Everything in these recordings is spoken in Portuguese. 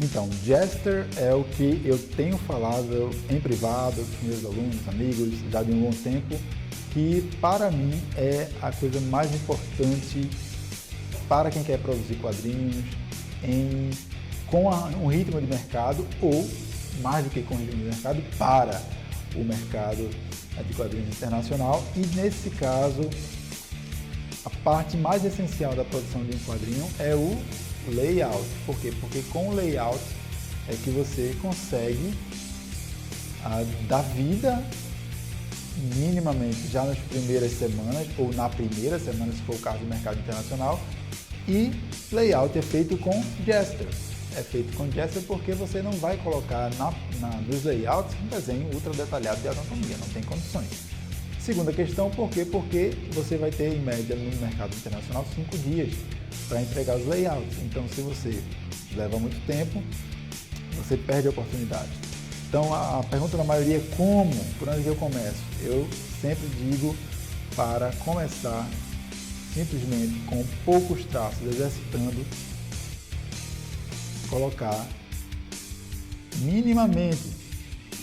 Então, Jester é o que eu tenho falado em privado com meus alunos, amigos, já de um bom tempo, que para mim é a coisa mais importante para quem quer produzir quadrinhos com um ritmo de mercado ou, mais do que com ritmo de mercado, para o mercado de quadrinhos internacional. E nesse caso, a parte mais essencial da produção de um quadrinho é o layout. Por quê? Porque com o layout é que você consegue dar vida minimamente já nas primeiras semanas ou na primeira semana, se for o caso do mercado internacional. E layout é feito com Jester. É feito com Jester porque você não vai colocar nos layouts um desenho ultra detalhado de anatomia, não tem condições. Segunda questão, por quê? Porque você vai ter, em média, no mercado internacional, 5 dias para entregar os layouts. Então, se você leva muito tempo, você perde a oportunidade. Então, a pergunta da maioria é como? Por onde eu começo? Eu sempre digo para começar simplesmente com poucos traços, exercitando, colocar minimamente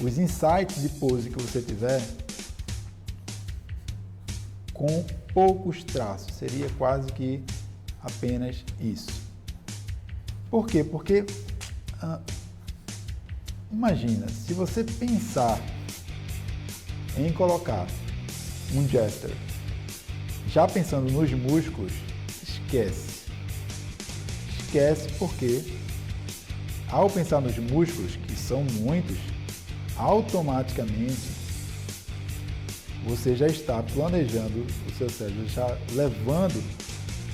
os insights de pose que você tiver com poucos traços, seria quase que apenas isso. Por quê? Porque imagina, se você pensar em colocar um Jester já pensando nos músculos, esquece. Esquece porque ao pensar nos músculos, que são muitos, automaticamente você já está planejando o seu cérebro, já levando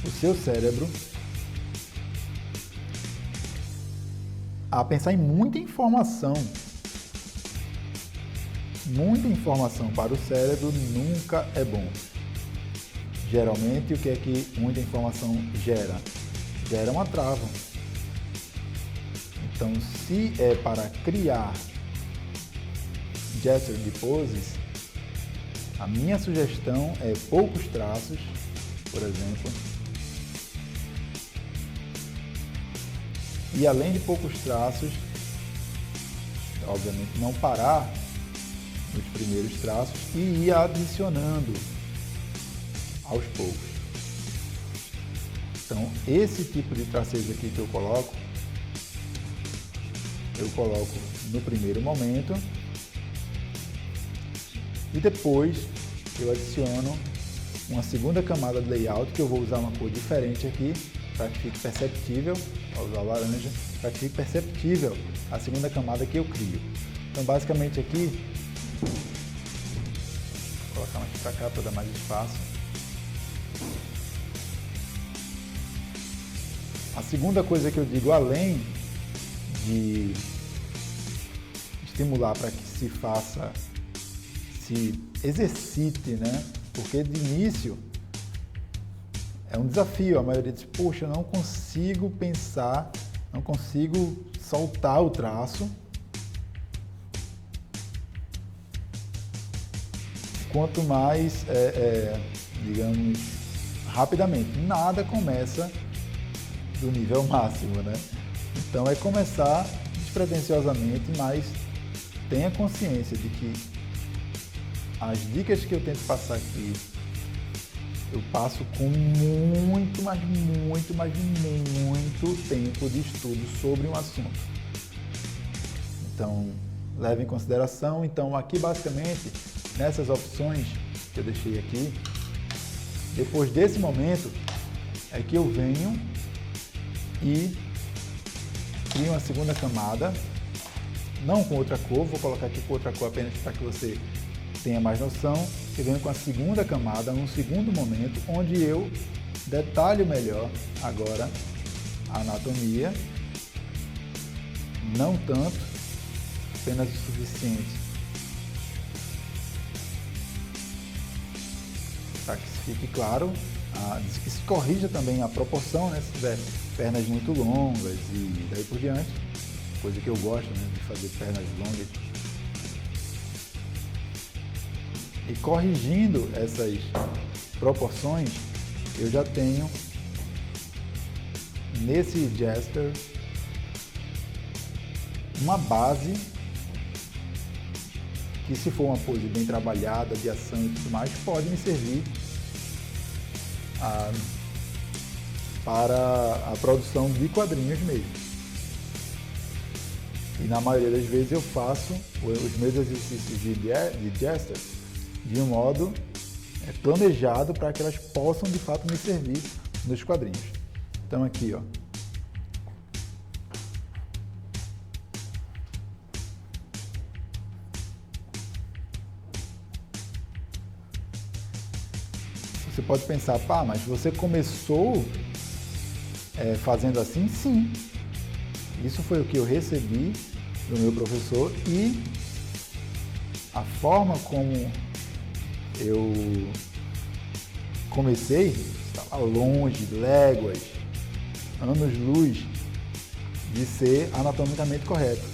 o seu cérebro a pensar em muita informação. Muita informação para o cérebro nunca é bom. Geralmente, o que é que muita informação gera? Gera uma trava. Então, se é para criar Jester de poses, a minha sugestão é poucos traços, por exemplo. E além de poucos traços, obviamente não parar nos primeiros traços e ir adicionando aos poucos. Então, esse tipo de tracejo aqui que eu coloco no primeiro momento e depois eu adiciono uma segunda camada de layout, que eu vou usar uma cor diferente aqui para que fique perceptível, vou usar laranja, para que fique perceptível a segunda camada que eu crio. Então, basicamente aqui, vou colocar aqui para cá para dar mais espaço. A segunda coisa que eu digo, além de estimular para que se exercite, né? Porque de início é um desafio. A maioria diz, poxa, eu não consigo pensar, não consigo soltar o traço. Quanto mais, digamos, rapidamente. Nada começa do nível máximo, né? Então é começar despretensiosamente, mas tenha consciência de que as dicas que eu tento passar aqui, eu passo com muito tempo de estudo sobre um assunto. Então, leve em consideração. Então, aqui basicamente, nessas opções que eu deixei aqui, depois desse momento, é que eu venho e crio uma segunda camada, não com outra cor, vou colocar aqui com outra cor apenas para que você tenha mais noção. Eu venho com a segunda camada, num segundo momento, onde eu detalho melhor agora a anatomia, não tanto, apenas o suficiente para que fique claro, que se corrija também a proporção, né, se tiver pernas muito longas e daí por diante, coisa que eu gosto, né, de fazer pernas longas. E corrigindo essas proporções, eu já tenho nesse Jester uma base que, se for uma pose bem trabalhada, de ação e tudo mais, pode me servir para a produção de quadrinhos mesmo. E na maioria das vezes eu faço os meus exercícios de Jester de um modo planejado para que elas possam de fato me servir nos quadrinhos. Então aqui, ó. Você pode pensar, pá, mas você começou fazendo assim? Sim. Isso foi o que eu recebi do meu professor e a forma como eu comecei estava longe, léguas, anos-luz de ser anatomicamente correto.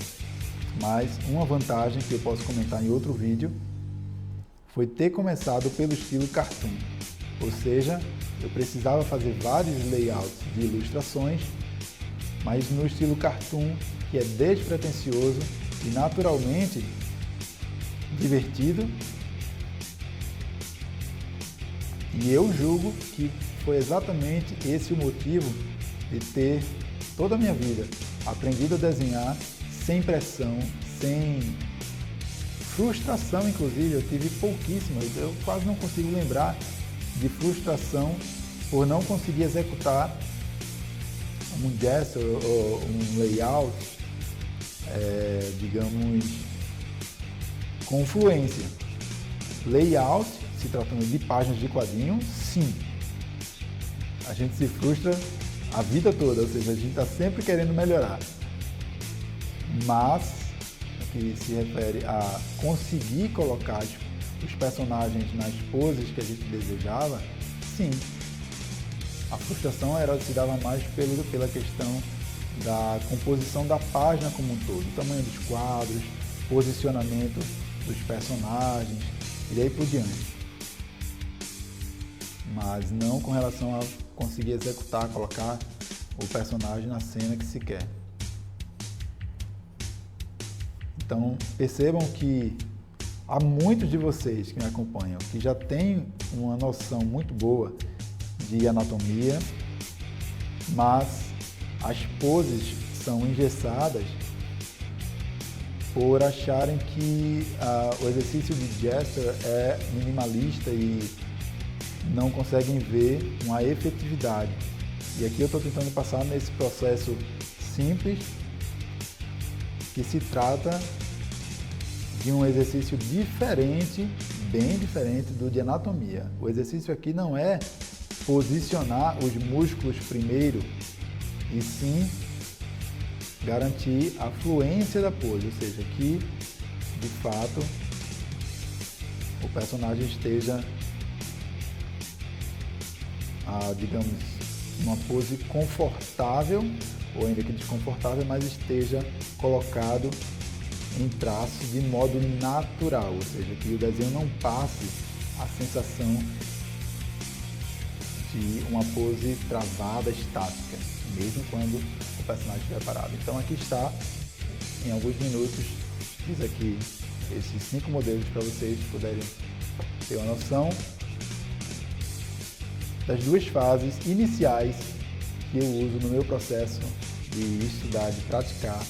Mas uma vantagem que eu posso comentar em outro vídeo foi ter começado pelo estilo cartoon. Ou seja, eu precisava fazer vários layouts de ilustrações, mas no estilo cartoon, que é despretensioso e naturalmente divertido. E eu julgo que foi exatamente esse o motivo de ter toda a minha vida aprendido a desenhar sem pressão, sem frustração, inclusive. Eu tive pouquíssimas, eu quase não consigo lembrar de frustração por não conseguir executar um gesture ou um layout, digamos, com fluência. Layout, se tratando de páginas de quadrinho, sim. A gente se frustra a vida toda, ou seja, a gente está sempre querendo melhorar. Mas, no que se refere a conseguir colocar os personagens nas poses que a gente desejava, sim. A frustração se dava mais pela questão da composição da página como um todo, o tamanho dos quadros, posicionamento dos personagens e daí por diante. Mas não com relação a conseguir executar, colocar o personagem na cena que se quer. Então percebam que há muitos de vocês que me acompanham que já têm uma noção muito boa de anatomia, mas as poses são engessadas por acharem que o exercício de Jester é minimalista e não conseguem ver uma efetividade. E aqui eu estou tentando passar nesse processo simples, que se trata de um exercício diferente, bem diferente do de anatomia. O exercício aqui não é posicionar os músculos primeiro, e sim garantir a fluência da pose, ou seja, que de fato o personagem esteja, digamos, uma pose confortável, ou ainda que desconfortável, mas esteja colocado em traço de modo natural, ou seja, que o desenho não passe a sensação de uma pose travada, estática, mesmo quando o personagem estiver parado. Então aqui está, em alguns minutos, fiz aqui esses 5 modelos para vocês poderem ter uma noção das 2 fases iniciais que eu uso no meu processo de estudar, de praticar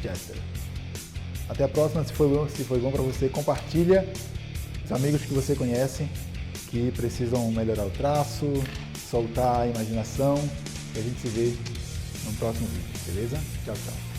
Jester. Até a próxima. Se foi bom para você, compartilha os amigos que você conhece que precisam melhorar o traço, soltar a imaginação, e a gente se vê no próximo vídeo, beleza? Tchau, tchau.